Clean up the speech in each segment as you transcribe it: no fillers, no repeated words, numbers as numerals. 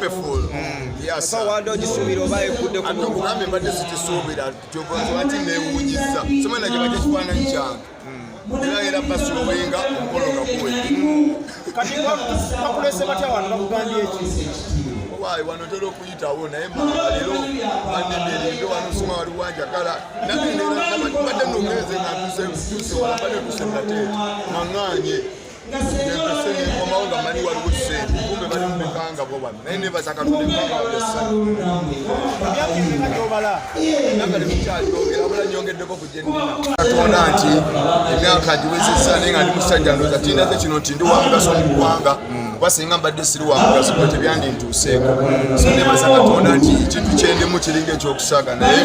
beautiful. Yes. So what do you see over a good I don't remember the city so with that. You go to what in the Wujisa. Someone like just one and chunk. Era passo wenga okologa kuwe. Kati bakulese batya wano bakugambye eki. Why wano tolo kuyitawo naye malero bandende ndo wano suma wali wanja kala nabadde nongeze ngatuuse wabadde tusekate manganye ngesene komawonga mali waliwo sente kumbe bali mukanga bo bano naye nebaza katonda ekanga wabesa Byakirika gyobala. nagale mukyali ogera bula nyongeddeko ku gyennina katonda nti emyaka giwezesa naye nga ndi musajja ndooza tindaze kino nti ndi wa mugaso mu ggwanga basinga mbadde siri wa mugaso kwe tebyandintuuseeko so nebaza katonda nti ekintu kyendimu kiringa ekyokusaaga naye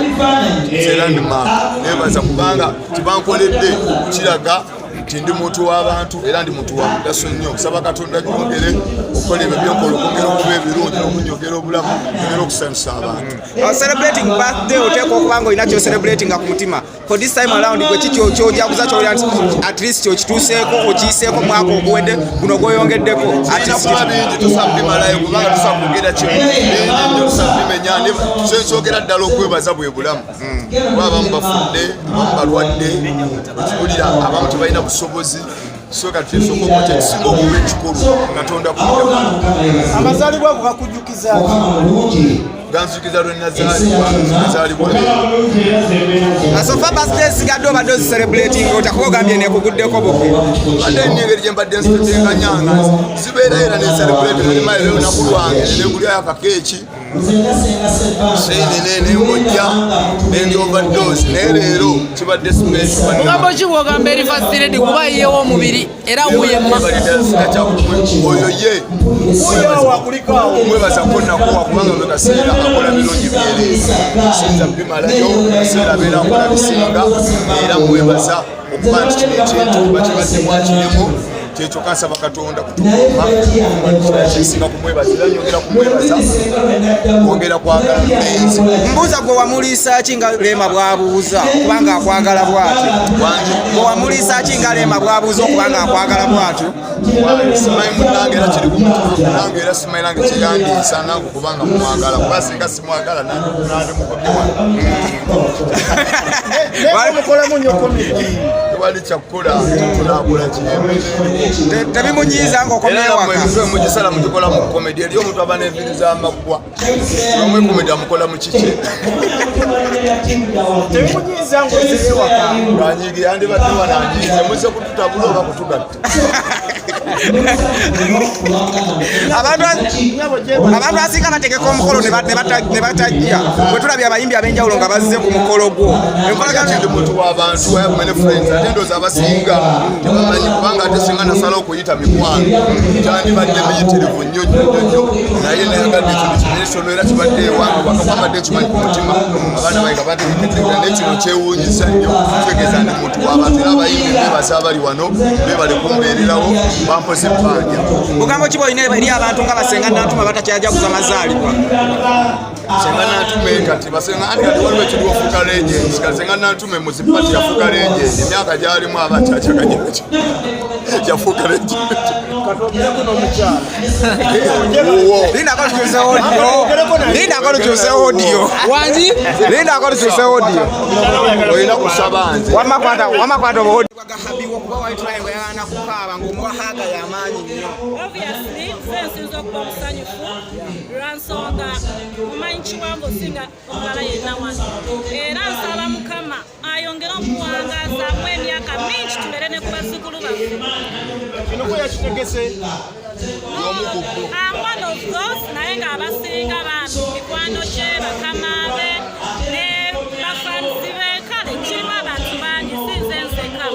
era ndima nebaza kubanga kibankoledde kiraga nti ndi muntu w'abantu era ndi muntu wa mugaso nnyo nsaba katonda gyongere okukola ebyo byenkola okwongera okuba ebirungi n'okunyogera obulamu era okusanyusa abantu. Celebrating birthday oteekwa okuba nga olina kyo celebrating ku mutima. For this time around gwe kiki kyojaguza kyolira nti at least kyokituuseeko okiyiseeko mwaka oguwedde guno gweyongeddeko kuba bingi tosabimalayo kubanga tusakugera kintu tusabimenya kyensogera ddala okwebaza bwe bulamu kuba abamu bafudde abamu balwadde okibulira abamu tebalina busobozi so kati esokoko kyekisinga okuba ekikulu katonda kuja Amazaalibwa go gakujjukiza ki? ganzikiza lwe nazaalibwa so far birthday sigadde obadde ozicelebrating otakuba ogambye nekuguddeko bukwe ate engeri gye mbadde nsitekanyanga zibeera era necelebrate nemayo olunaku lwange negulyayo akakeeki senene nengojja nendi overdose naye leero kibadde special mugambo ki bwogamba eri first lady kuba yeewo omubiri era wuyemma oyo ye omwebaza konnakuwa kubanga bwe kaseera akola birungi byereeza sinza bimalayo kaseera abeera akola bisinga era mwebaza okuba nti kino ekintu kuba kibadde mwakirimu kyekyo kansaba katonda kutukoma kyesinga kumwebaza era nyongera kumwebaza kwongera kwagala mulenzi. mbuuza gwe wamuliisa ki nga Leema bw'abuuza kubanga akwagala bw'atyo gwe wamuliisa ki nga Leema bw'abuuza okubanga akwagala bw'atyo simanyi munnange era kiri kumutuufu nange era simanyi nange kigandiisa nange kubanga mumwagala kuba singa simwagala nandi mukobye Wali mukolamu nnyo komedi. tewali kyakukola tunakola kiyemere tebimunyiiza ng'okomyewa mugisala mugikola mu komedi eri omuntu aba n'enviri z'amaggwa omwe komedi amukola mu kiki Tebimunyiiza ng'ozirewaka. nganyigi yandibadde wananyiize muze kututabula oba kutugatta abantu asinga bategeka omukolo ne batajja bwe tulabye abayimbi ab'enjawulo nga bazze ku mukolo gwo ndi muntu w'abantu wayamene friends ate ndooza abasinga tebamanyi kubanga ate singa nasala okuyita mikwano kyandibadde miyitirivu nnyo nnyo naye nayagadde ekintu kineesono era kibadde ewange wakakwambadde ekimanyi ku mutima abaana bayiga bategeketegera naye kino kyewuunyisa nnyo kitegeeza ndi muntu w'abantu era abayimbi bebaza abali wano bebale kumbeererawo bampoze ebbanja. bugambo ki bwolina eri abantu nga basenga Nantuma batakyajaguza mazaalibwa senga Nantume kati basenga andi kati waliwo ekiri ofuuka legends kati senga Nantume muzipati yafuuka legends emyaka gyalimu abakyakyakanyeeki yafuuka legends Katogireko n'omukyala. Lindako lukyuse audio wangi lindako lukyuse audio olina kusaba nze wamakwata obuhodi gahabiwa okuba waitulayengo yagana kukaaba ng'omuwahaaga y'amaanyi nnyo. Obviously, nsinza okuba omusanyufu lwansonga mumanyi kiwango singa omulala yenna wano era nsaba Mukama ayongere okuwangaazamu emyaka mingi tubeere ne ku bazzukulu baffe. Kino kwe yakitegese. I'm one of those naye ng'abasinga bambi mikwano gye bakamaabe ne bafansi be kale kirimu abantu bangi sinze nseka.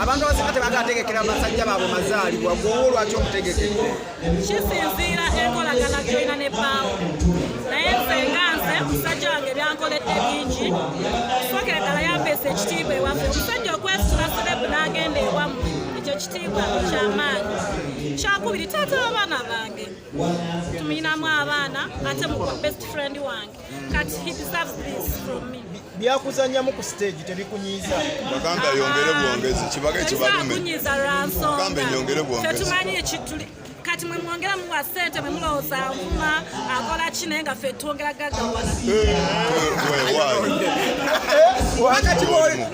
Abantu abasinga tebagategekera basajja baabwe mazaalibwa gwowo lwaki omutegekere kisinziira enkolagana gyolina ne bbaawo naye nze nga nze musajja wange byankoledde bingi sookera ddala yampeesa ekitiibwa ewaffe omusajja okwesitula serebu n'agenda ewammwe ekyo kitiibwa kyamaanyi. Kyakubiri taata w'abaana bange tumuyinamu abaana ate mukuba best friend wange kati he deserves this from me. Byakuzannyamu ku stage tebikunyiiza. bagamba yongere bwongezi kibage kibalume kunyiiza lwansonga nyongere bwongezi tetumanyi ekituli kati mwe mwongera muwa ssente mwe mulowooza avuuma akola ki naye nga ffe twongera gaggawala. Wakati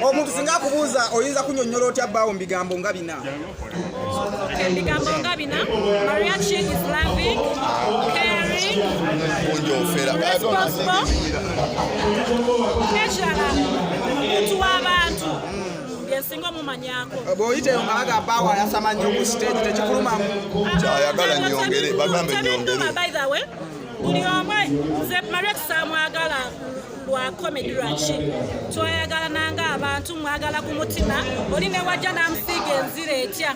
omuntu singa akubuuza oyinza kunnyonnyola otya bbaawo mu bigambo nga bina? Ebigambo nga bina: mariachi is loving, caring, responsible, n'ekirala muntu w'abantu byensinga omumanyako. Bw'oyita eyo malaga bbaawo ayasama nnyo ku stage tekikulumamu. Ayagala nnyongere bagambe nnyongere. By the way, buli omwe nze mariachi saamwagala lwa comedy lwaki twayagala nanga abantu mwagala ku mutima oli ne wajja n'amusiiga enzira etya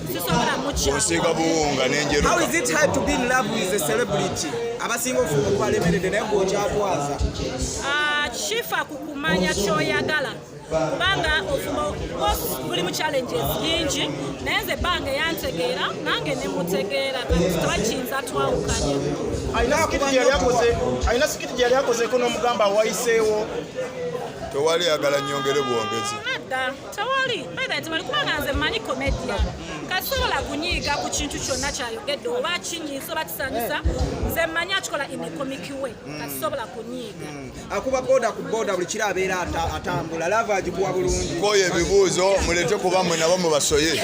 sisobola mukyawa. Osiiga buwunga n'enjeruka. How is it hard to be in love with a celebrity? Abasinga ofuba okubalemeredde naye gw'okyatwaza. Kifa ku kumanya ky'oyagala kubanga ofuma buli mu challenges nyingi naye nze bange yantegeera nange ne mutegeera twakiyinza twawukanya. Alina sikiti gye yali akozeeko n'omugamba awayiseewo. Tewali yagala nnyongere bwongezi. Nedda tewali mali kubanga nze mmanyi comedian kasobola kunyiiga ku kintu kyonna kyayogedde oba kinyiisa oba kisanyusa nze mmanyi akikola in a comic way kasobola kunyiiga. Akuba boda ku boda buli kiro abeera atambula lava agikuwa bulungi. Koye ebibuuzo mulete kuba mwe nabo mubasoye.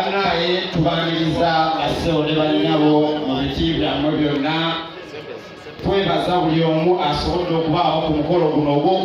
Naye tubaniriza basewo ne bannyabo mu biti byammwe byonna twebaza buli omu asobodde okubaawo ku mukolo guno ogwo